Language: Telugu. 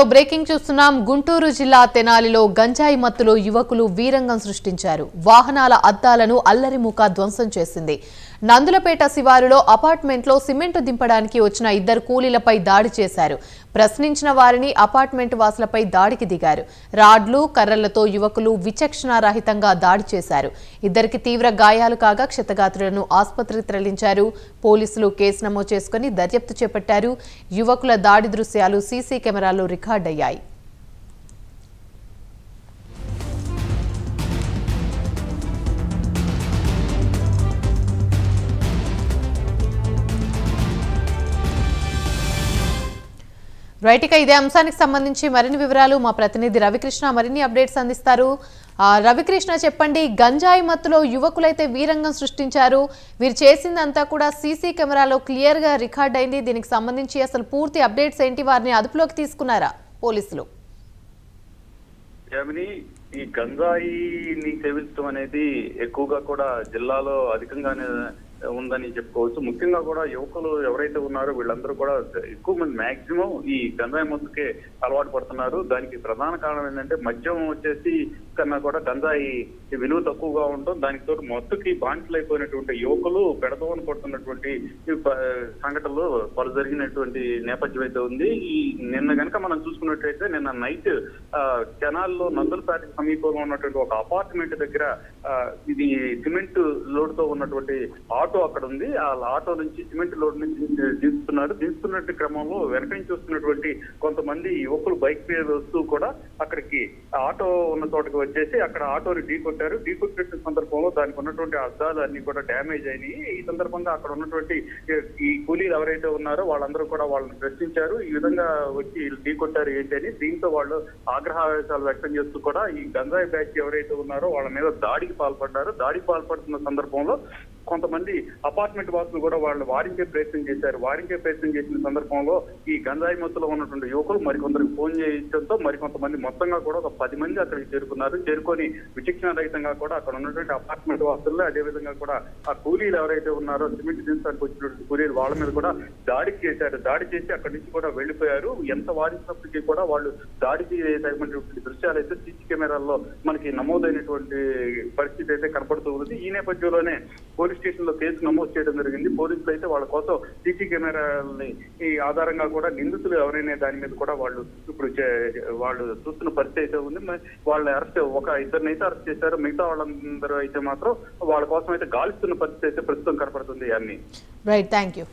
బ్రేకింగ్ చూస్తున్నాం. గుంటూరు జిల్లా తెనాలిలో గంజాయి మత్తులో యువకులు వీరంగం సృష్టించారు. వాహనాల అద్దాలను అల్లరిమూక ధ్వంసం చేసింది. నందులపేట శివారులో అపార్ట్మెంట్లో సిమెంటు దింపడానికి వచ్చిన ఇద్దరు కూలీలపై దాడి చేశారు. ప్రశ్నించిన వారిని అపార్ట్మెంట్ వాసులపై దాడికి దిగారు. రాడ్లు కర్రలతో యువకులు విచక్షణారహితంగా దాడి చేశారు. ఇద్దరికి తీవ్ర గాయాలు కాగా క్షతగాత్రులను ఆసుపత్రికి తరలించారు. పోలీసులు కేసు నమోదు చేసుకుని దర్యాప్తు చేపట్టారు. యువకుల దాడి దృశ్యాలు సీసీ కెమెరాలో రికార్డయ్యాయి. రైట్, ఇక ఇదే అంశానికి సంబంధించి మరిన్ని వివరాలు మా ప్రతినిధి రవికృష్ణ మరిన్ని అప్డేట్స్ అందిస్తారు. రవికృష్ణ, చెప్పండి. గంజాయి మత్తులో యువకులైతే వీరంగం సృష్టించారు. వీరు చేసిందంతా కూడా సీసీ కెమెరాలో క్లియర్ గా రికార్డ్ అయింది. దీనికి సంబంధించి అసలు పూర్తి అప్డేట్స్ ఏంటి? వారిని అదుపులోకి తీసుకున్నారా పోలీసులు? ఈ గంజాయిని సేవించడం అనేది ఎక్కువగా కూడా జిల్లాలో అధికంగానే ఉందని చెప్పుకోవచ్చు. ముఖ్యంగా కూడా యువకులు ఎవరైతే ఉన్నారో వీళ్ళందరూ కూడా ఎక్కువ మంది మాక్సిమం ఈ గంజాయి మత్తుకే అలవాటు పడుతున్నారు. దానికి ప్రధాన కారణం ఏంటంటే మద్యం వచ్చేసి కన్నా కూడా గంజాయి విలువ తక్కువగా ఉండడం, దానికి తోటి మత్తుకి బానిసలైపోయినటువంటి యువకులు పెడదోవని పడుతున్నటువంటి సంఘటనలు పలు జరిగినటువంటి నేపథ్యం అయితే ఉంది. ఈ నిన్న కనుక మనం చూసుకున్నట్టయితే నిన్న నైట్ కెనాల్లో నందులపేటకి సమీపంలో ఉన్నటువంటి ఒక అపార్ట్మెంట్ దగ్గర ఇది సిమెంట్ లోడ్ తో ఉన్నటువంటి ఆటో అక్కడ ఉంది. ఆ ఆటో నుంచి సిమెంట్ లోడ్ నుంచి దించుతున్నట్టు క్రమంలో వెనక నుంచి వస్తున్నటువంటి కొంతమంది యువకులు బైక్ మీద వస్తూ కూడా అక్కడికి ఆటో ఉన్న చోటకి వచ్చేసి అక్కడ ఆటోని ఢీకొట్టారు. ఢీకొట్టిన సందర్భంలో దానికి ఉన్నటువంటి అద్దాలు అన్ని కూడా డ్యామేజ్ అయినాయి. ఈ సందర్భంగా అక్కడ ఉన్నటువంటి ఈ కూలీలు ఎవరైతే ఉన్నారో వాళ్ళందరూ కూడా వాళ్ళని ప్రశ్నించారు. ఈ విధంగా వచ్చి ఢీకొట్టారు ఏంటి అని. దీంతో వాళ్ళు ఆగ్రహావేశాలు వ్యక్తం చేస్తూ కూడా ఈ గంజాయి బ్యాచ్ ఎవరైతే ఉన్నారో వాళ్ళ మీద దాడికి పాల్పడ్డారు. దాడికి పాల్పడుతున్న సందర్భంలో కొంతమంది అపార్ట్మెంట్ వాసులు కూడా వాళ్ళు వారించే ప్రయత్నం చేశారు. వారించే ప్రయత్నం చేసిన సందర్భంలో ఈ గంజాయి మత్తులో ఉన్నటువంటి యువకులు మరికొందరికి ఫోన్ చేయడంతో మరికొంతమంది మొత్తంగా కూడా ఒక 10 మంది అక్కడికి చేరుకున్నారు. చేరుకొని విచక్షణ రహితంగా కూడా అక్కడ ఉన్నటువంటి అపార్ట్మెంట్ వాసుల్లో అదేవిధంగా కూడా ఆ కూలీలు ఎవరైతే ఉన్నారో సిమెంట్ దించడానికి వచ్చినటువంటి కూలీలు వాళ్ళ మీద కూడా దాడి చేశారు. దాడి చేసి అక్కడి నుంచి కూడా వెళ్లిపోయారు. ఎంత వారించినప్పటికీ కూడా వాళ్ళు దాడికి తగినటువంటి దృశ్యాలు అయితే సీసీ కెమెరాల్లో మనకి నమోదైనటువంటి పరిస్థితి అయితే కనపడుతూ ఉంది. ఈ నేపథ్యంలోనే పోలీస్ స్టేషన్ లో కేసు నమోదు చేయడం జరిగింది. పోలీసులు అయితే వాళ్ళ కోసం సీసీ కెమెరాలని ఈ ఆధారంగా కూడా నిందితులు ఎవరైనా దాని మీద కూడా వాళ్ళు ఇప్పుడు వాళ్ళు చూస్తున్న పరిస్థితి అయితే ఉంది. వాళ్ళని ఇద్దరిని అయితే అరెస్ట్ చేశారు. మిగతా వాళ్ళందరూ అయితే మాత్రం వాళ్ళ కోసం అయితే గాలిస్తున్న పరిస్థితి అయితే ప్రస్తుతం కనపడుతుంది. Right, thank you.